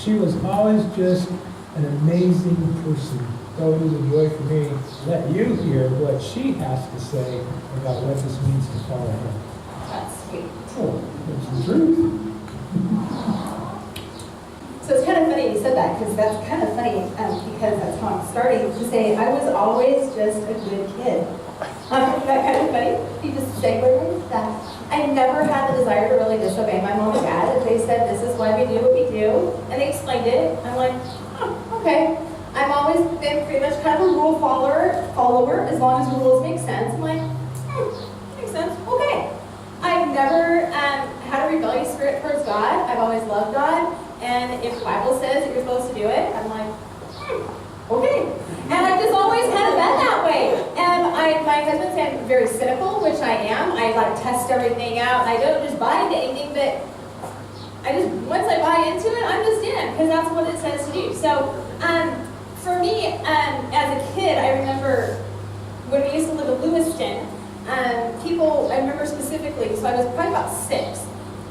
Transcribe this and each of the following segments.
She was always just an amazing person. So it is a joy for me to let you hear what she has to say about what this means to follow Him. That's sweet. Oh, that's the truth. So it's kind of funny you said that, because that's kind of funny, because that's how I'm starting to say I was always just a good kid. Isn't that kind of funny? You just segue right into that. I never had the desire to really disobey my mom and dad. If they said this is why we do what we do, and they explained it, I'm like, oh, okay. I've always been pretty much kind of a rule follower, as long as the rules make sense. I'm like, makes sense, okay. I've never had a rebellious spirit towards God. I've always loved God. And if the Bible says that you're supposed to do it, I'm like, okay. And I've just always kind of been that way. And my husband said I'm very cynical, which I am. I like test everything out. I don't just buy into anything, but once I buy into it, I'm just in, because that's what it says to do. So for me, as a kid, I remember when we used to live in Lewiston, I remember specifically, so I was probably about 6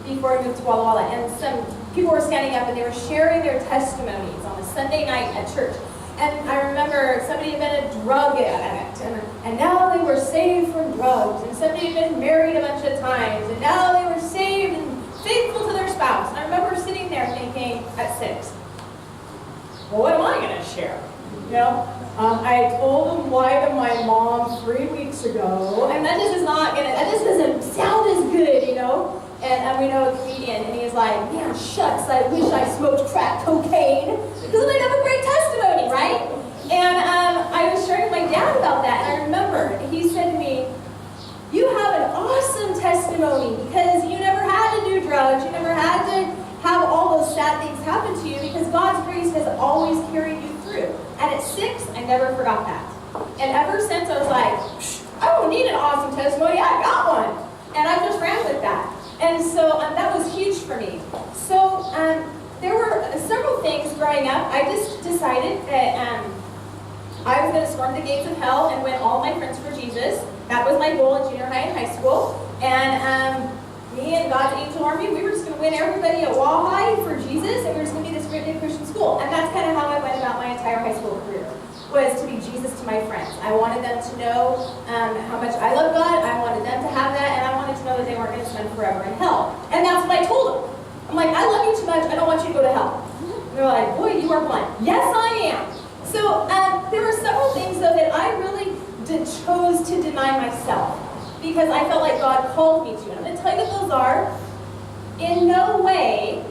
before I moved to Walla, and some people were standing up and they were sharing their testimonies on a Sunday night at church. And I remember somebody had been a drug addict, and now they were saved from drugs, and somebody had been married a bunch of times, and now they were saved and faithful to their spouse. And I remember sitting there thinking at 6, well, what am I going to share? You know, I told them why to my mom 3 weeks ago, and that just doesn't sound as good, you know. And we know a comedian, and he's like, man, shucks, I wish I smoked crack cocaine, because then I'd have a great testimony, right? And I was sharing with my dad about that, and I remember he said to me, you have an awesome testimony, because you never had to do drugs, you never had to have all those sad things happen to you, because God's grace has always carried you through. And at 6, I never forgot that. And ever since, I was like, I don't need an awesome testimony, I got one. And I just ran with that. And so that was huge for me. So there were several things growing up. I just decided that I was going to storm the gates of hell and win all my friends for Jesus. That was my goal in junior high and high school. And me and God's angel army, we were just going to win everybody at Walla for Jesus, and we were just going to be this great big Christian school. And that's kind of how I went about my entire high school career, was to be Jesus to my friends. I wanted them to know how much I love God. I wanted them to have that, and I wanted to know that they weren't going to spend forever in hell. And that's what I told them. I'm like, I love you too much. I don't want you to go to hell. And they're like, boy, you are blunt. Yes, I am. So there were several things, though, that I really chose to deny myself, because I felt like God called me to. And I'm going to tell you what those are. In no way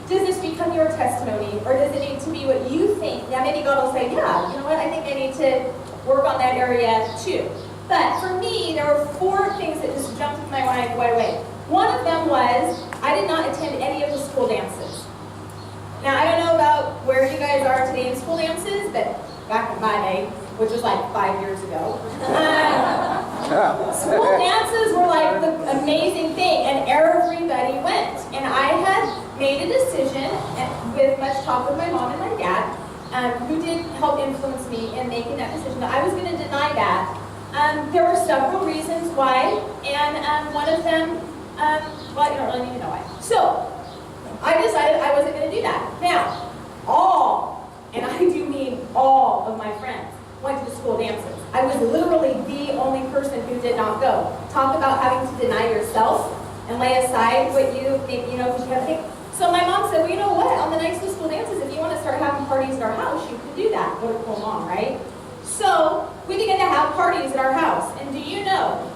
does this become your testimony, or does it need to be what you think? Now, maybe God will say, yeah, you know what, I think I need to work on that area too. But for me, there were 4 things that just jumped into my mind right away. One of them was, I did not attend any of the school dances. Now, I don't know about where you guys are today in school dances, but back in my day, which was like 5 years ago, school dances were like the amazing thing, and everybody went. And I had made a decision, with much talk with my mom and my dad, who did help influence me in making that decision, that I was going to deny that. There were several reasons why, and one of them, well, you don't really need to know why. So, I decided I wasn't going to do that. Now, all, and I do mean all of my friends, went to the school dances. I was literally the only person who did not go. Talk about having to deny yourself and lay aside what you think, you know, because you have to think. So my mom said, well, you know what? On the nights of school dances, if you want to start having parties at our house, you can do that. What a cool mom, right? So we began to have parties at our house. And do you know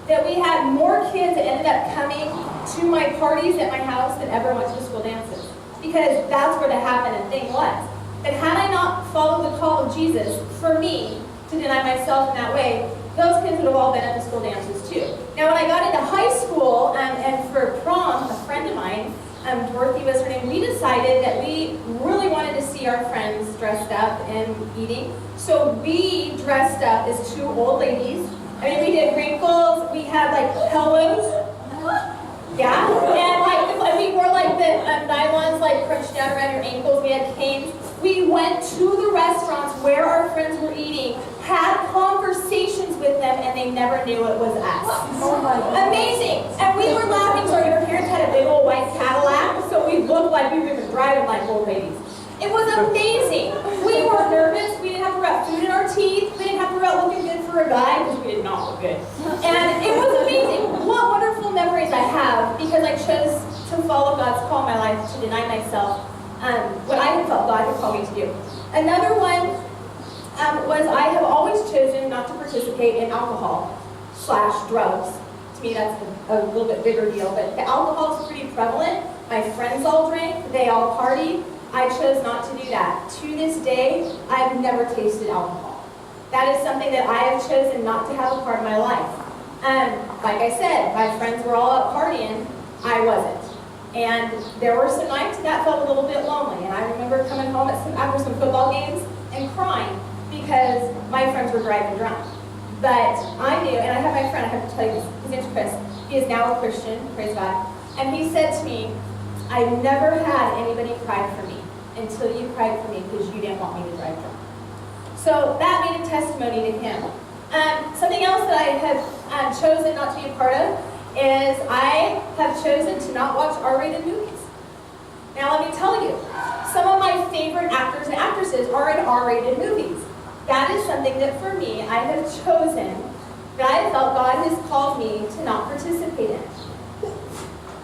that we had more kids that ended up coming to my parties at my house than ever went to the school dances? Because that's where the happening thing was. But had I not followed the call of Jesus for me to deny myself in that way, those kids would have all been at the school dances too. Now when I got into high school, and for prom, a friend of mine, Dorothy was her name, we decided that we really wanted to see our friends dressed up and eating. So we dressed up as 2 old ladies. I mean, we did wrinkles, we had like pillows. Yeah, and like we wore like the nylons like crunched down around your ankles. We had canes. We went to the restaurants where our friends were eating, had conversations with them, and they never knew it was us. Oh my God. Amazing. And we were laughing, so our parents had a big old white Cadillac, so we looked like we were driving like old ladies. It was amazing. We weren't nervous. We didn't have to wrap food in our teeth. We didn't have to wrap looking good for a guy, because we did not look good. And it was amazing. What wonderful memories I have, because I chose to follow God's call in my life, to deny myself what I had felt God had called me to do. Another one was I have always chosen not to participate in alcohol/drugs. To me, that's a little bit bigger deal, but the alcohol is pretty prevalent. My friends all drank, they all partied. I chose not to do that. To this day, I've never tasted alcohol. That is something that I have chosen not to have a part of my life. Like I said, my friends were all out partying, I wasn't. And there were some nights that felt a little bit lonely, and I remember coming home after some football games and crying because my friends were driving drunk. But I knew, and I have my friend, I have to tell you this, his name's Chris. He is now a Christian, praise God. And he said to me, I've never had anybody cry for me until you cried for me because you didn't want me to drive drunk. So that made a testimony to him. Something else that I have chosen not to be a part of is I have chosen to not watch R-rated movies. Now let me tell you, some of my favorite actors and actresses are in R-rated movies. That is something that for me, I have chosen, that I felt God has called me to not participate in.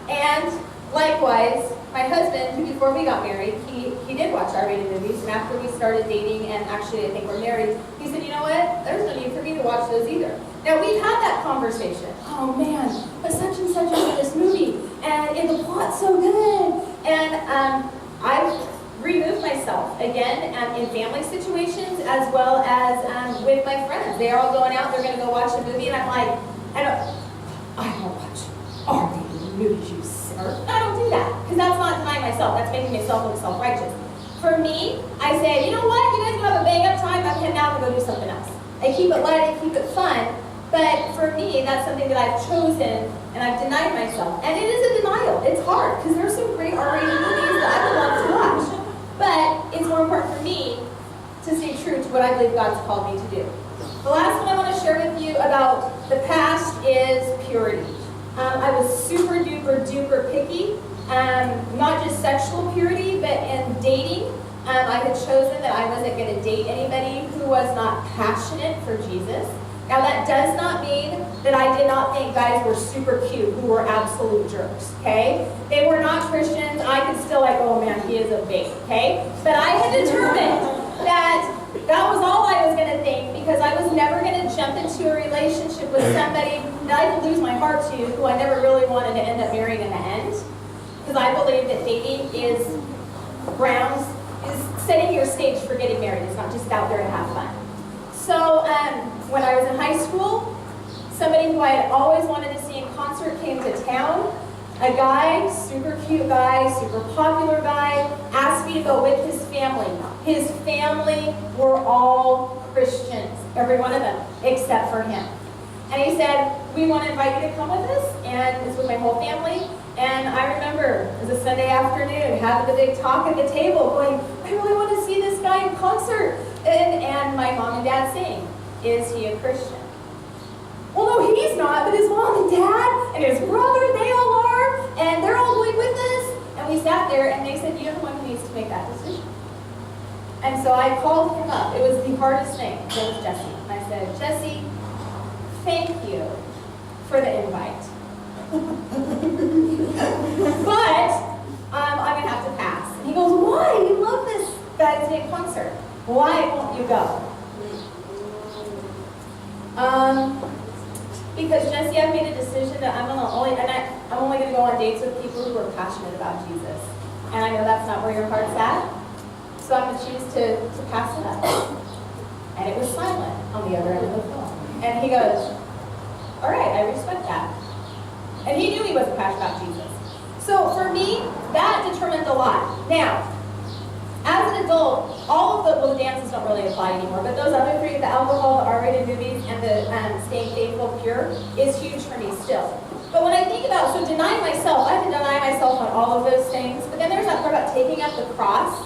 And likewise, my husband, who before we got married, he did watch R-rated movies, and after we started dating, and actually I think we're married, he said, you know what, there's no need for me to watch those either. Now we've had that conversation. Oh man, but such and such is in this movie, and the plot's so good. And I've removed myself, again, in family situations, as well as with my friends. They're all going out, they're gonna go watch a movie, and I'm like, I don't watch R-rated movies, you sinner. I don't do that, because that's not denying myself. That's making myself look self-righteous. For me, I say, you know what? You guys can have a bang-up time. I'm heading out to go do something else. I keep it light. I keep it fun. But for me, that's something that I've chosen, and I've denied myself. And it is a denial. It's hard, because there's some great R-rated movies that I would love to watch. But it's more important for me to stay true to what I believe God's called me to do. The last one I want to share with you about the past is purity. I was super duper duper picky, not just sexual purity, but in dating. I had chosen that I wasn't going to date anybody who was not passionate for Jesus. Now that does not mean that I did not think guys were super cute who were absolute jerks, okay? They were not Christians. I could still like, oh man, he is a bait, okay? But I had determined that was all I was going to think, because I was never going to jump into a relationship with somebody that I could lose my heart to, who I never really wanted to end up marrying in the end. Because I believe that dating is setting your stage for getting married. It's not just out there to have fun. So when I was in high school, somebody who I had always wanted to see in concert came to town. A guy, super cute guy, super popular guy, asked me to go with his family. His family were all Christians, every one of them, except for him. And he said, we want to invite you to come with us, and it's with my whole family. And I remember, it was a Sunday afternoon, having the big talk at the table, going, I really want to see this guy in concert. And my mom and dad saying, is he a Christian? Well, no, he's not, but his mom and dad and his brother, they all are, and they're all going with us. And we sat there, and they said, you're the one who needs to make that decision. And so I called him up. It was the hardest thing. It was Jesse. And I said, Jesse, thank you for the invite. But I'm going to have to pass. And he goes, why? You love this guy's big concert. Why won't you go? Because Jesse, I've made a decision that I'm only going to go on dates with people who are passionate about Jesus. And I know that's not where your heart's at. So I'm going to choose to pass it up. And it was silent on the other end of the phone. And he goes, all right, I respect that. And he knew he wasn't passionate about Jesus. So for me, that determined a lot. Now, as an adult, all of the dances don't really apply anymore, but those other three, the alcohol, the R-rated movies, and the staying faithful, pure, is huge for me still. But when I think about, so denying myself, I have to deny myself on all of those things, but then there's that part about taking up the cross.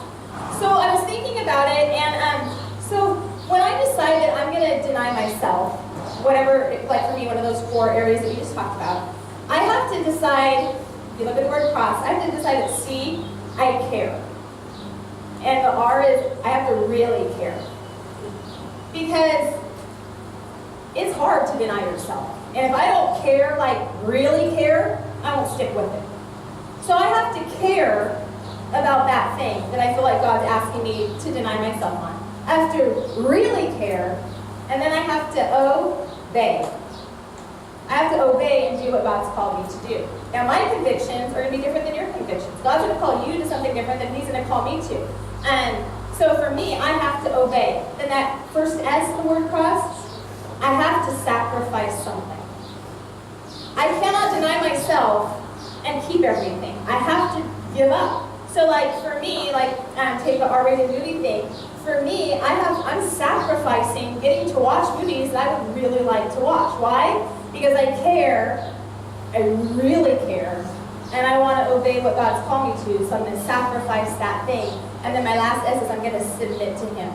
So I was thinking about it, and so when I decided I'm going to deny myself, whatever, like for me, one of those 4 areas that we just talked about, I have to decide, if you look at the word cross, I have to decide that C, I care. And the R is, I have to really care. Because it's hard to deny yourself. And if I don't care, like really care, I won't stick with it. So I have to care about that thing that I feel like God's asking me to deny myself on. I have to really care, and then I have to obey. I have to obey and do what God's called me to do. Now my convictions are going to be different than your convictions. God's going to call you to something different than He's going to call me to. And so for me, I have to obey. Then that first S, the word cross, I have to sacrifice something. I cannot deny myself and keep everything. I have to give up. So like for me, like take the R-rated movie thing. For me, I'm sacrificing getting to watch movies that I would really like to watch. Why? Because I care, I really care, and I want to obey what God's called me to, so I'm going to sacrifice that thing. And then my last S is I'm going to submit to Him.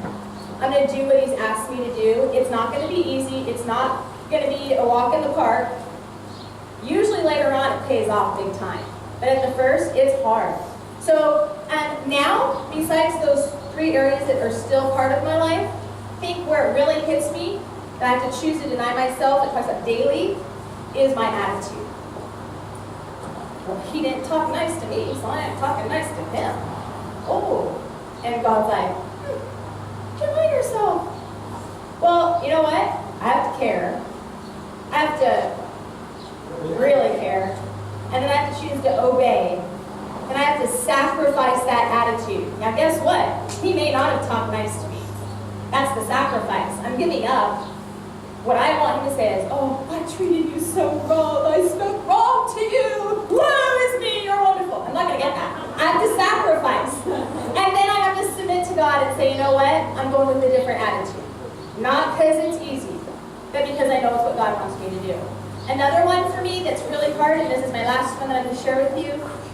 I'm going to do what He's asked me to do. It's not going to be easy. It's not going to be a walk in the park. Usually later on it pays off big time. But at the first, it's hard. So now, besides those 3 areas that are still part of my life, I think where it really hits me, that I have to choose to deny myself, it talks about daily, is my attitude. Well, he didn't talk nice to me, so I am talking nice to him. Oh, and God's like, deny yourself. Well, you know what? I have to care. I have to really care. And then I have to choose to obey. And I have to sacrifice that attitude. Now guess what? He may not have talked nice to me. That's the sacrifice. I'm giving up. What I want him to say is, oh, I treated you so wrong. I spoke wrong to you. Woe is me, you're wonderful. I'm not going to get that. I have to sacrifice. And then I have to submit to God and say, you know what? I'm going with a different attitude. Not because it's easy, but because I know it's what God wants me to do. Another one for me that's really hard, and this is my last one that I'm going to share with you,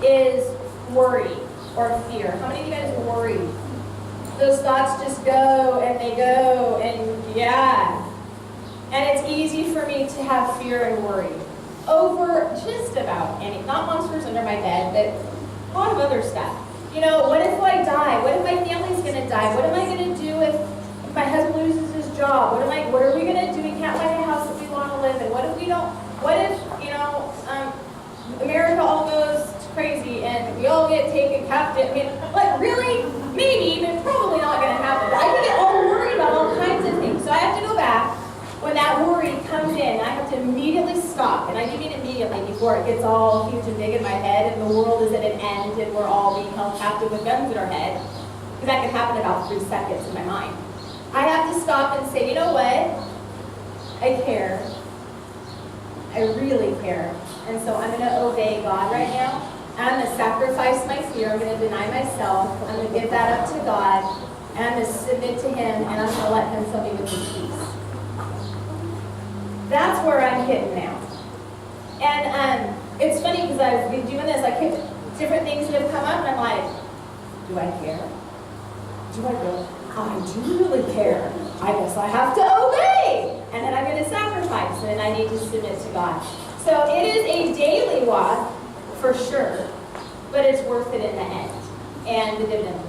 is worry or fear. How many of you guys worry? Those thoughts just go, and yeah. And it's easy for me to have fear and worry over just about any, not monsters under my bed, but a lot of other stuff. You know, what if I die? What if my family's going to die? What am I going to do if my husband loses his job? What are we going to do? We can't buy a house that we want to live in. What if we don't? What if, America all goes crazy and we all get taken captive? I mean, like really? Maybe, but probably not going to happen. I can get all worried about all kinds of things. So I have to go back. When that worry comes in, I have to immediately stop. And I do mean immediately before it gets all huge and big in my head and the world is at an end and we're all being held captive with guns in our head. Because that can happen in about 3 seconds in my mind. I have to stop and say, you know what? I care. I really care. And so I'm going to obey God right now. I'm going to sacrifice my fear. I'm going to deny myself. I'm going to give that up to God. And I'm going to submit to Him. And I'm going to let Him fill me with His peace. That's where I'm hitting now. And it's funny because I've been doing this. I keep different things that have come up. And I'm like, do I care? Do I really? I do really care. I guess I have to obey. And then I'm going to sacrifice. And then I need to submit to God. So it is a daily walk, for sure, but it's worth it in the end. And the dividend